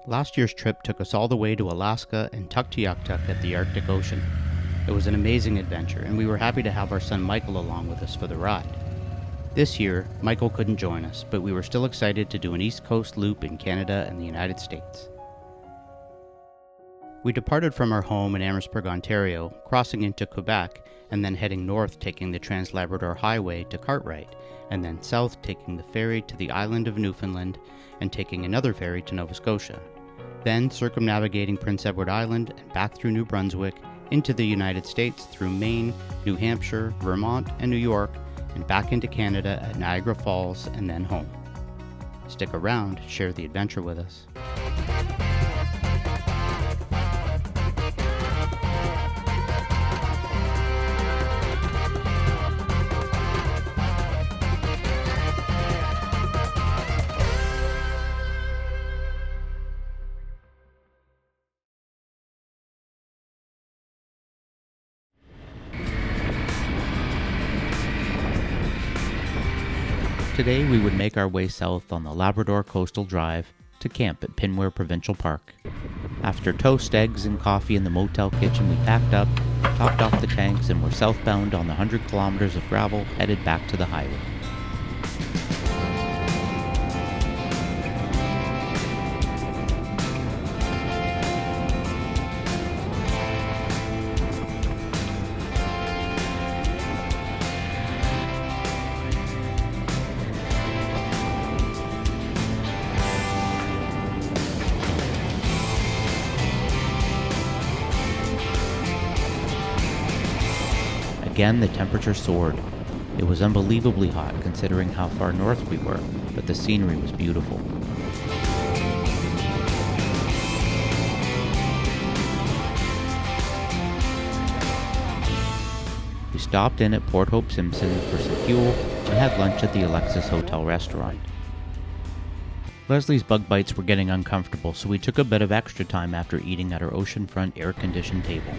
Last year's trip took us all the way to Alaska and Tuktoyaktuk at the Arctic Ocean. It was an amazing adventure, and we were happy to have our son Michael along with us for the ride. This year, Michael couldn't join us, but we were still excited to do an East Coast loop in Canada and the United States. We departed from our home in Amherstburg, Ontario, crossing into Quebec, and then heading north taking the Trans-Labrador Highway to Cartwright, and then south taking the ferry to the island of Newfoundland and taking another ferry to Nova Scotia. Then circumnavigating Prince Edward Island and back through New Brunswick into the United States through Maine, New Hampshire, Vermont, and New York, and back into Canada at Niagara Falls and then home. Stick around, share the adventure with us. Today we would make our way south on the Labrador Coastal Drive to camp at Pinware Provincial Park. After toast, eggs, and coffee in the motel kitchen, we packed up, topped off the tanks, and were southbound on the 100 kilometers of gravel headed back to the highway. Again, the temperature soared. It was unbelievably hot considering how far north we were, but the scenery was beautiful. We stopped in at Port Hope Simpson for some fuel and had lunch at the Alexis Hotel restaurant. Leslie's bug bites were getting uncomfortable, so we took a bit of extra time after eating at our oceanfront air-conditioned table.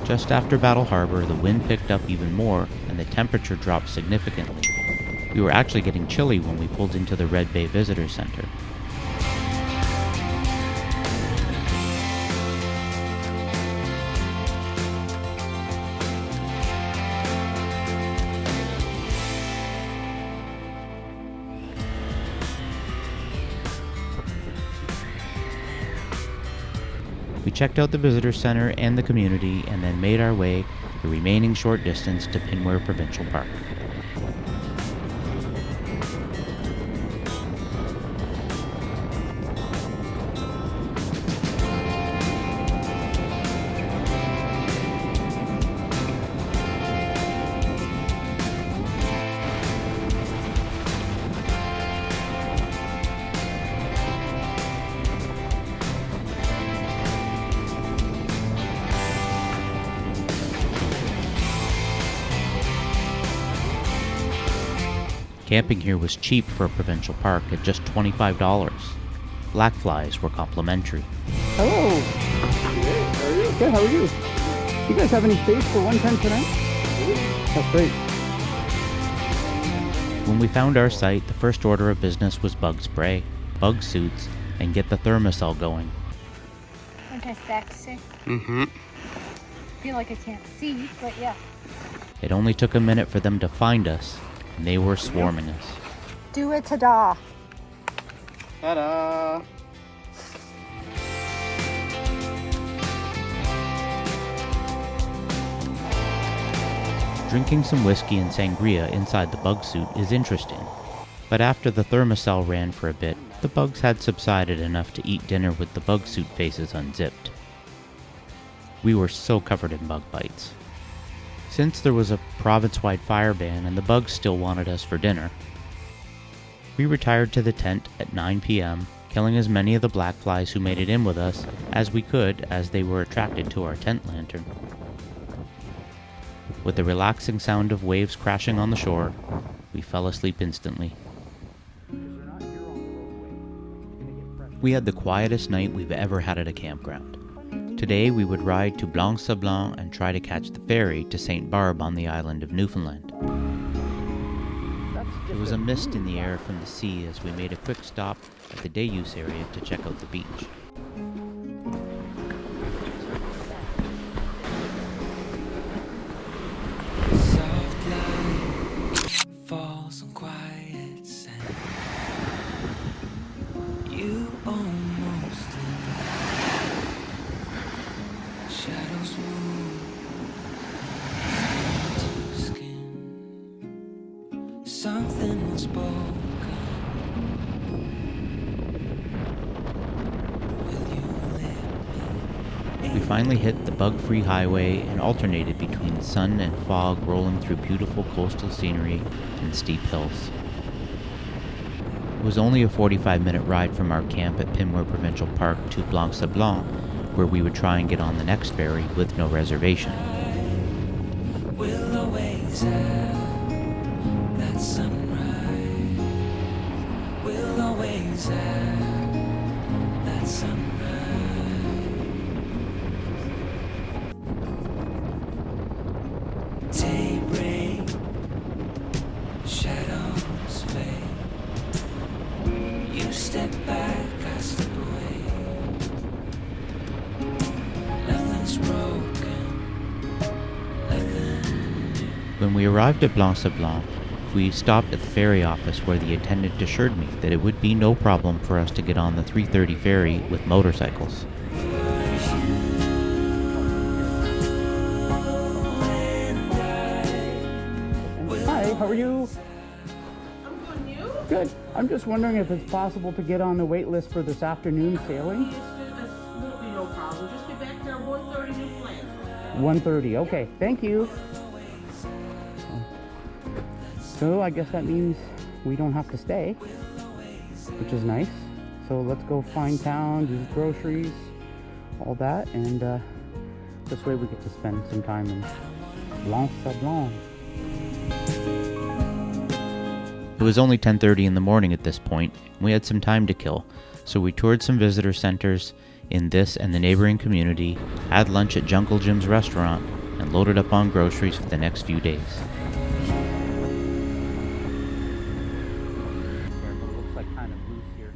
Just after Battle Harbour, the wind picked up even more and the temperature dropped significantly. We were actually getting chilly when we pulled into the Red Bay Visitor Center. We checked out the visitor center and the community and then made our way the remaining short distance to Pinware Provincial Park. Camping here was cheap for a provincial park at just $25. Black flies were complimentary. Hello. Hey, how are you? Good, how are you? You guys have any space for one tent tonight? That's great. When we found our site, the first order of business was bug spray, bug suits, and get the thermosol going. Aren't I sexy? Mm-hmm. I feel like I can't see, but yeah. It only took a minute for them to find us, and they were swarming us. Do it, ta-da! Ta-da! Drinking some whiskey and sangria inside the bug suit is interesting, but after the thermosol ran for a bit, the bugs had subsided enough to eat dinner with the bug suit faces unzipped. We were so covered in bug bites. Since there was a province-wide fire ban and the bugs still wanted us for dinner, we retired to the tent at 9 p.m., killing as many of the black flies who made it in with us as we could as they were attracted to our tent lantern. With the relaxing sound of waves crashing on the shore, we fell asleep instantly. We had the quietest night we've ever had at a campground. Today we would ride to Blanc Sablon and try to catch the ferry to St. Barbe on the island of Newfoundland. There was a mist in the air from the sea as we made a quick stop at the day use area to check out the beach. Soft light falls on quiet sand. You almost leave. Shadows move into skin. Something was spoken. Will you let me? We finally hit the bug-free highway and alternated between sun and fog rolling through beautiful coastal scenery and steep hills. It was only a 45-minute ride from our camp at Pinmore Provincial Park to Blanc Sablon, where we would try and get on the next ferry with no reservation. We'll always have that sunrise. We'll always have that sunrise. Daybreak, shadows fade. You step back, I step away. Nothing's broken, nothing. When we arrived at Blanc Sablon, we stopped at the ferry office where the attendant assured me that it would be no problem for us to get on the 3:30 ferry with motorcycles. Hi, how are you? I'm good, you? Good. I'm just wondering if it's possible to get on the wait list for this afternoon sailing. Yes, that'll be no problem. Just be back there at 1:30 Newfoundland. 1:30. Okay, thank you. So I guess that means we don't have to stay, which is nice. So let's go find town, do groceries, all that, and this way we get to spend some time in Blanc Sablon. It was only 10:30 in the morning at this point, and we had some time to kill, so we toured some visitor centers in this and the neighboring community, had lunch at Jungle Jim's restaurant, and loaded up on groceries for the next few days. Looks like kind of loose here.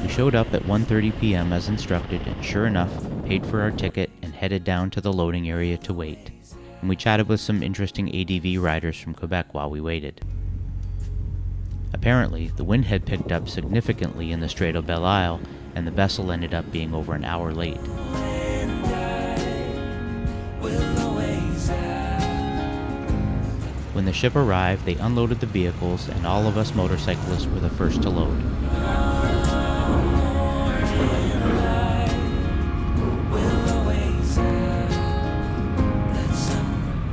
We showed up at 1:30 p.m. as instructed, and sure enough, paid for our ticket and headed down to the loading area to wait. And we chatted with some interesting ADV riders from Quebec while we waited. Apparently, the wind had picked up significantly in the Strait of Belle Isle, and the vessel ended up being over an hour late. When the ship arrived, they unloaded the vehicles, and all of us motorcyclists were the first to load.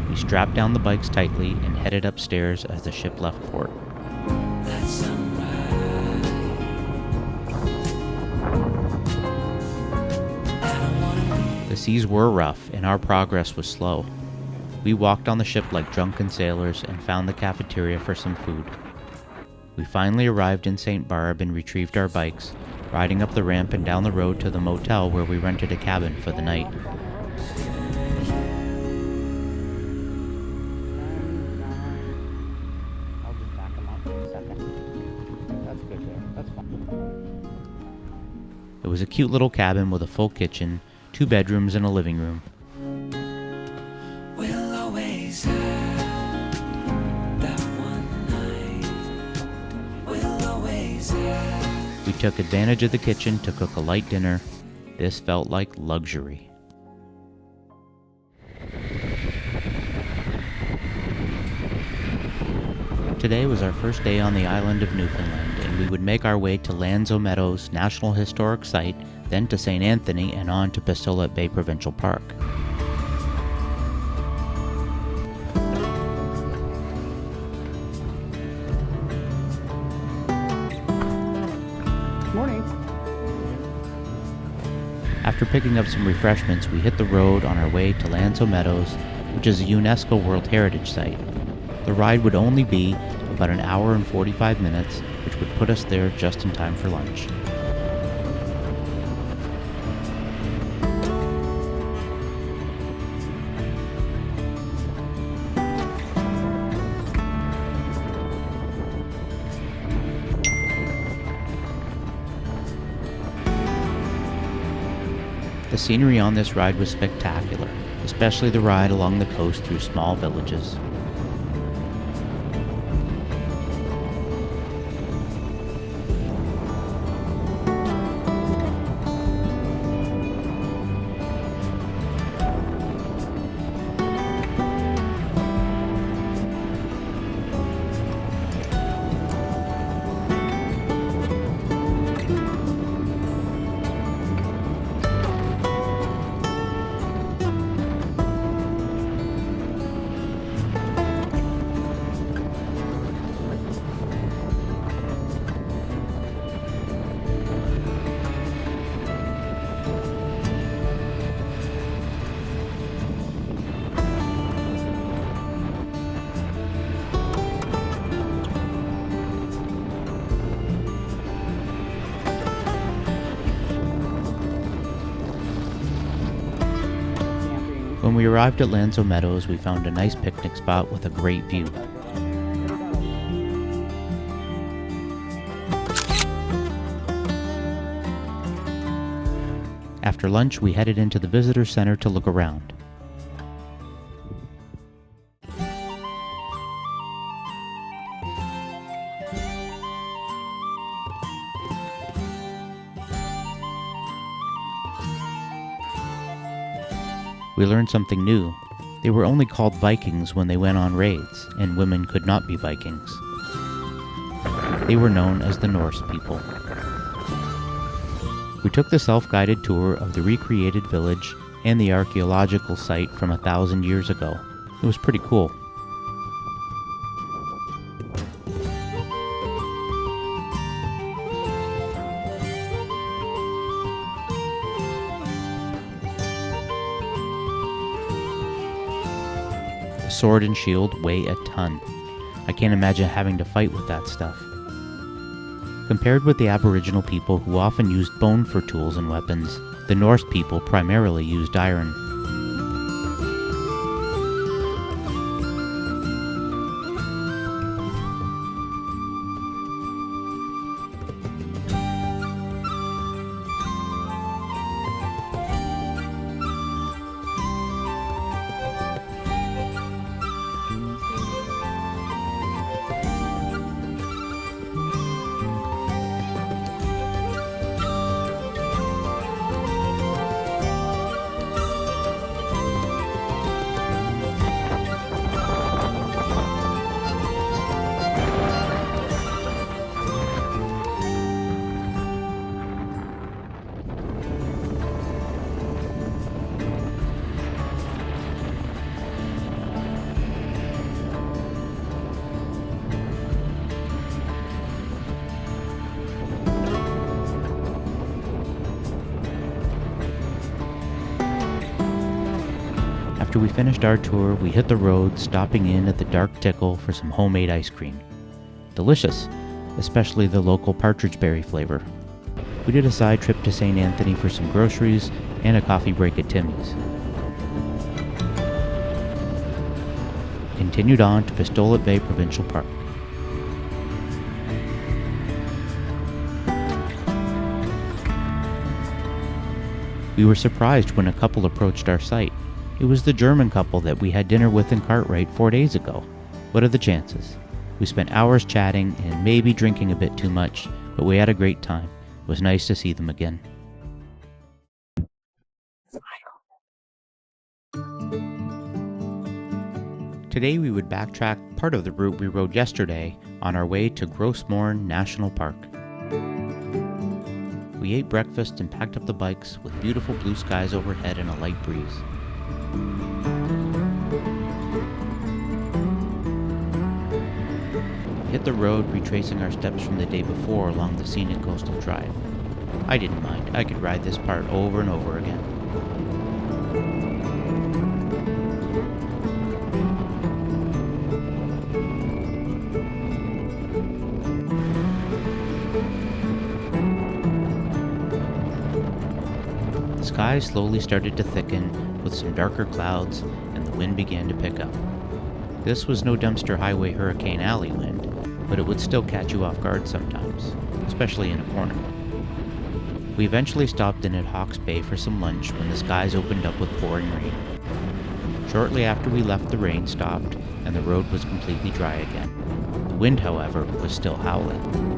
We strapped down the bikes tightly and headed upstairs as the ship left port. The seas were rough, and our progress was slow. We walked on the ship like drunken sailors and found the cafeteria for some food. We finally arrived in St. Barbe and retrieved our bikes, riding up the ramp and down the road to the motel where we rented a cabin for the night. I'll just back them up in a second. That's good there. That's fine. It was a cute little cabin with a full kitchen, 2 bedrooms and a living room. We'll always have that one night. We'll always have. We took advantage of the kitchen to cook a light dinner. This felt like luxury. Today was our first day on the island of Newfoundland, and we would make our way to Lanzo Meadows National Historic Site, then to St. Anthony, and on to Pasillat Bay Provincial Park. After picking up some refreshments, we hit the road on our way to Meadows, which is a UNESCO World Heritage Site. The ride would only be about an hour and 45 minutes, which would put us there just in time for lunch. The scenery on this ride was spectacular, especially the ride along the coast through small villages. When we arrived at Meadows, we found a nice picnic spot with a great view. After lunch, we headed into the visitor center to look around. We learned something new. They were only called Vikings when they went on raids, and women could not be Vikings. They were known as the Norse people. We took the self-guided tour of the recreated village and the archaeological site from 1,000 years ago. It was pretty cool. Sword and shield weigh a ton. I can't imagine having to fight with that stuff. Compared with the Aboriginal people who often used bone for tools and weapons, the Norse people primarily used iron. After we finished our tour, we hit the road, stopping in at the Dark Tickle for some homemade ice cream. Delicious, especially the local partridge berry flavor. We did a side trip to St. Anthony for some groceries and a coffee break at Timmy's. Continued on to Pistolet Bay Provincial Park. We were surprised when a couple approached our site. It was the German couple that we had dinner with in Cartwright 4 days ago. What are the chances? We spent hours chatting and maybe drinking a bit too much, but we had a great time. It was nice to see them again. Today we would backtrack part of the route we rode yesterday on our way to Gros Morne National Park. We ate breakfast and packed up the bikes with beautiful blue skies overhead and a light breeze. We hit the road, retracing our steps from the day before along the scenic coastal drive. I didn't mind. I could ride this part over and over again. The sky slowly started to thicken with some darker clouds, and the wind began to pick up. This was no Dempster Highway Hurricane Alley wind, but it would still catch you off guard sometimes, especially in a corner. We eventually stopped in at Hawke's Bay for some lunch when the skies opened up with pouring rain. Shortly after we left, the rain stopped and the road was completely dry again. The wind, however, was still howling.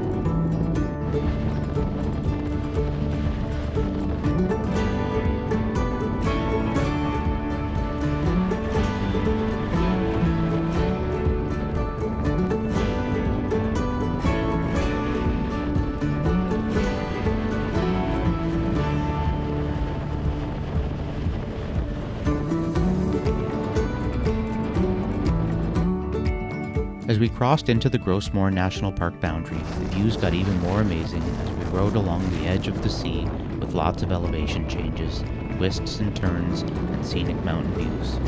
As we crossed into the Gros Morne National Park boundary, the views got even more amazing as we rode along the edge of the sea with lots of elevation changes, twists and turns, and scenic mountain views.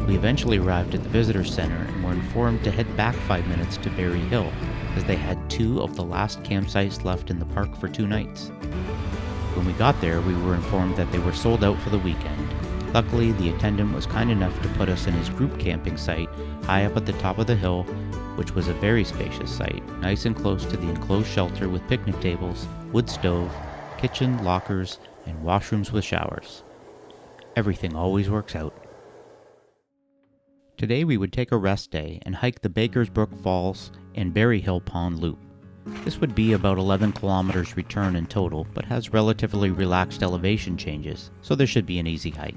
We eventually arrived at the visitor center and were informed to head back 5 minutes to Berry Hill, as they had 2 of the last campsites left in the park for 2 nights. When we got there, we were informed that they were sold out for the weekend. Luckily, the attendant was kind enough to put us in his group camping site high up at the top of the hill, which was a very spacious site, nice and close to the enclosed shelter with picnic tables, wood stove, kitchen, lockers, and washrooms with showers. Everything always works out. Today we would take a rest day and hike the Bakers Brook Falls and Berry Hill Pond Loop. This would be about 11 kilometers return in total, but has relatively relaxed elevation changes, so this should be an easy hike.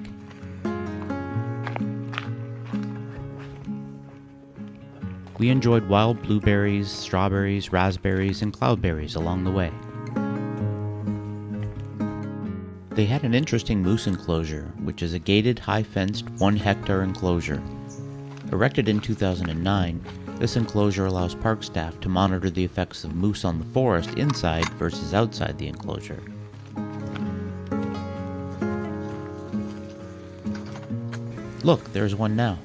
We enjoyed wild blueberries, strawberries, raspberries, and cloudberries along the way. They had an interesting moose enclosure, which is a gated, high-fenced, 1-hectare enclosure. Erected in 2009, this enclosure allows park staff to monitor the effects of moose on the forest inside versus outside the enclosure. Look, there's one now.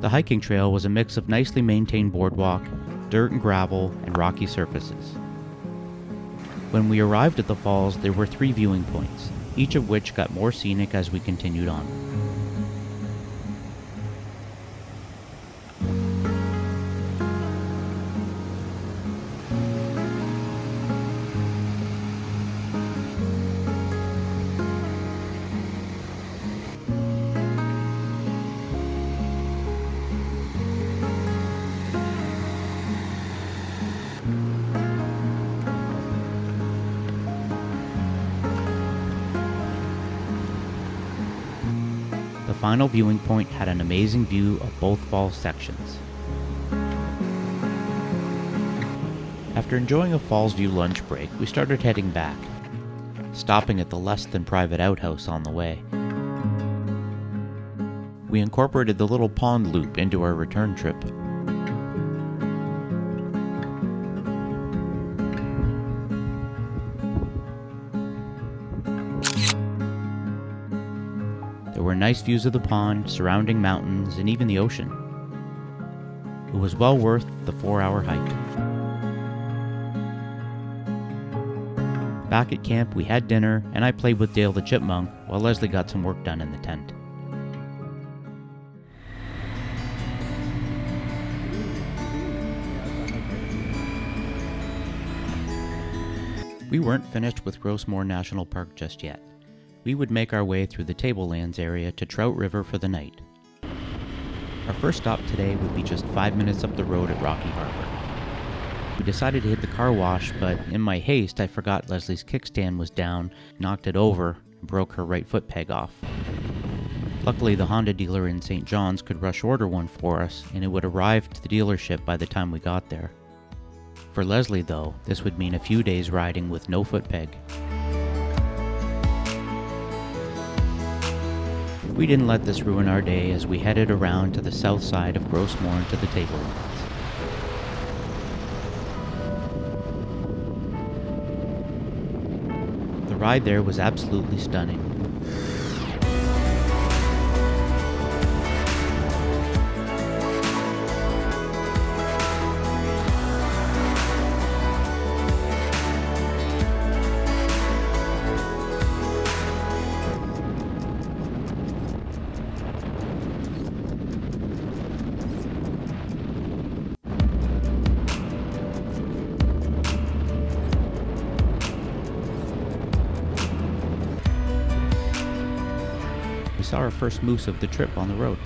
The hiking trail was a mix of nicely maintained boardwalk, dirt and gravel, and rocky surfaces. When we arrived at the falls, there were 3 viewing points, each of which got more scenic as we continued on. The final viewing point had an amazing view of both falls sections. After enjoying a falls view lunch break, we started heading back, stopping at the less than private outhouse on the way. We incorporated the little pond loop into our return trip. There were nice views of the pond, surrounding mountains, and even the ocean. It was well worth the 4-hour hike. Back at camp, we had dinner, and I played with Dale the chipmunk while Leslie got some work done in the tent. We weren't finished with Gros Morne National Park just yet. We would make our way through the Tablelands area to Trout River for the night. Our first stop today would be just 5 minutes up the road at Rocky Harbour. We decided to hit the car wash, but in my haste I forgot Leslie's kickstand was down, knocked it over, and broke her right foot peg off. Luckily, the Honda dealer in St. John's could rush order one for us, and it would arrive to the dealership by the time we got there. For Leslie, though, this would mean a few days riding with no foot peg. We didn't let this ruin our day as we headed around to the south side of Gros Morne to the Tablelands. The ride there was absolutely stunning. We saw our first moose of the trip on the road.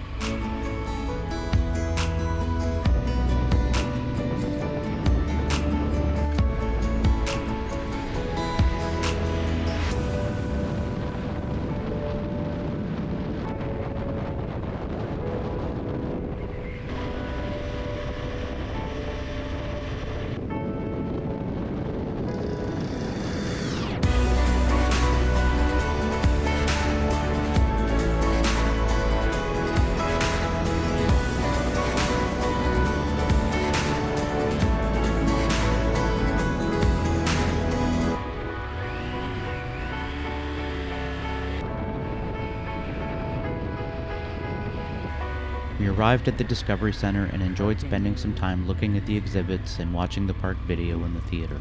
We arrived at the Discovery Center and enjoyed spending some time looking at the exhibits and watching the park video in the theater.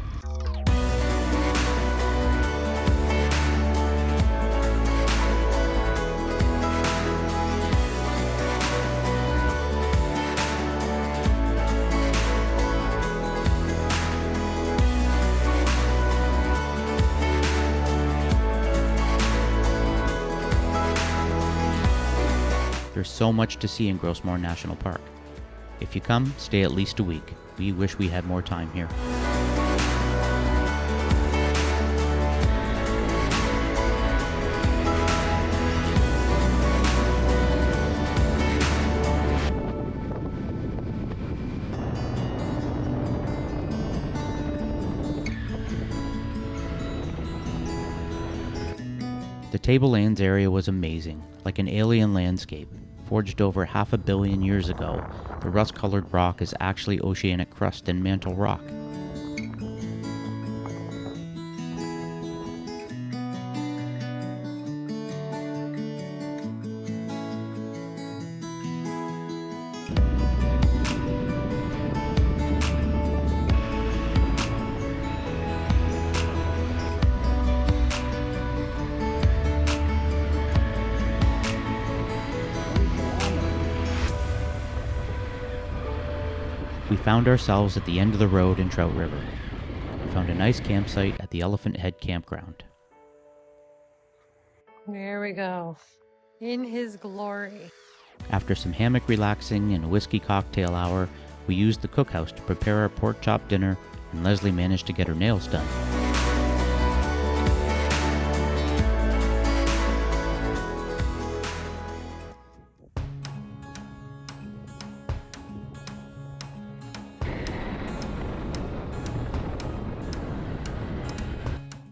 There's so much to see in Gros Morne National Park. If you come, stay at least a week. We wish we had more time here. The Tablelands area was amazing, like an alien landscape. Forged over 500 million years ago, the rust-colored rock is actually oceanic crust and mantle rock. We found ourselves at the end of the road in Trout River. We found a nice campsite at the Elephant Head Campground. There we go. In his glory. After some hammock relaxing and a whiskey cocktail hour, we used the cookhouse to prepare our pork chop dinner, and Leslie managed to get her nails done.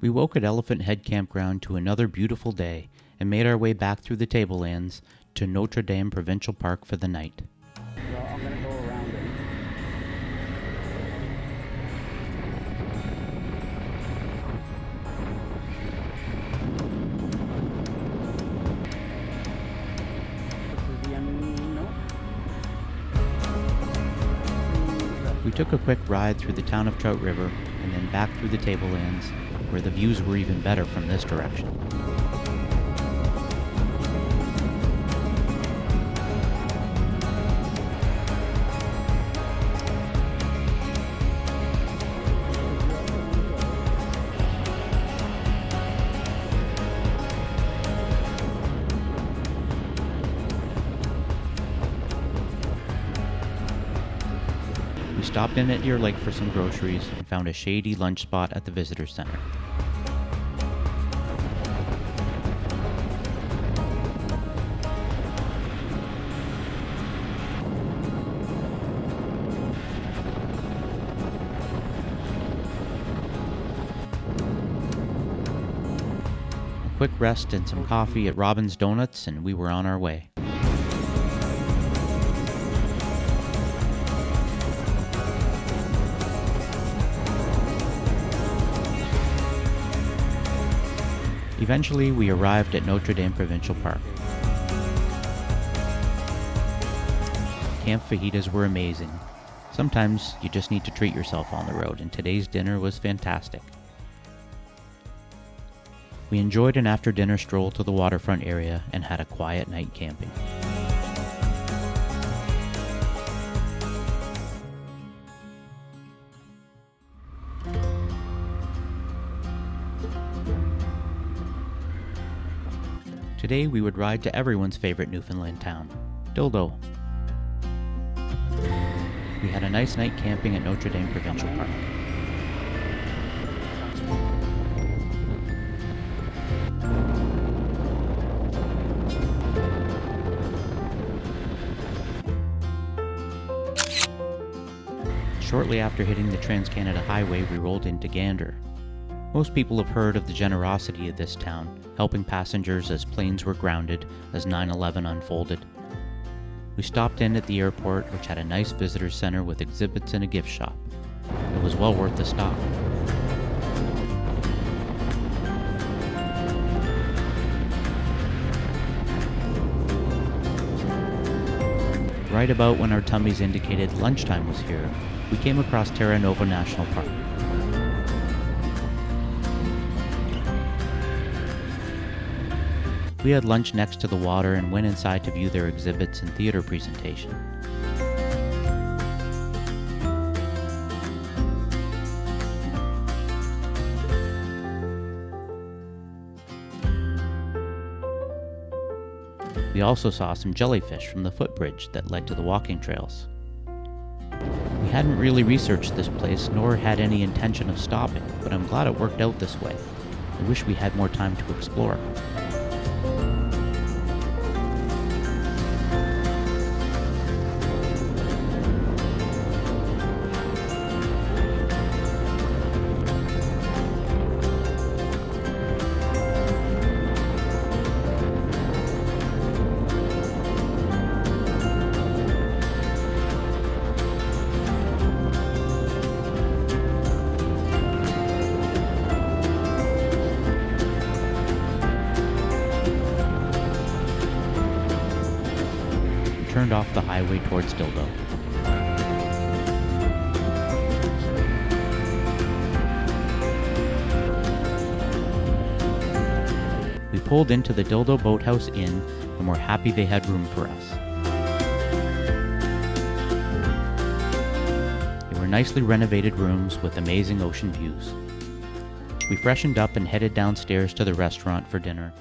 We woke at Elephant Head Campground to another beautiful day and made our way back through the Tablelands to Notre Dame Provincial Park for the night. Well, I'm gonna go around it. This is the end, no? We took a quick ride through the town of Trout River and then back through the Tablelands, where the views were even better from this direction. We stopped in at Deer Lake for some groceries and found a shady lunch spot at the visitor center. quick rest and some coffee at Robin's Donuts, and we were on our way. Eventually, we arrived at Notre Dame Provincial Park. Camp fajitas were amazing. Sometimes you just need to treat yourself on the road, and today's dinner was fantastic. We enjoyed an after-dinner stroll to the waterfront area and had a quiet night camping. Today we would ride to everyone's favorite Newfoundland town, Dildo. We had a nice night camping at Notre Dame Provincial Park. Shortly after hitting the Trans-Canada Highway, we rolled into Gander. Most people have heard of the generosity of this town, helping passengers as planes were grounded as 9/11 unfolded. We stopped in at the airport, which had a nice visitor center with exhibits and a gift shop. It was well worth the stop. Right about when our tummies indicated lunchtime was here, we came across Terra National Park. We had lunch next to the water and went inside to view their exhibits and theater presentation. We also saw some jellyfish from the footbridge that led to the walking trails. We hadn't really researched this place nor had any intention of stopping, but I'm glad it worked out this way. I wish we had more time to explore. Turned off the highway towards Dildo. We pulled into the Dildo Boathouse Inn and were happy they had room for us. They were nicely renovated rooms with amazing ocean views. We freshened up and headed downstairs to the restaurant for dinner,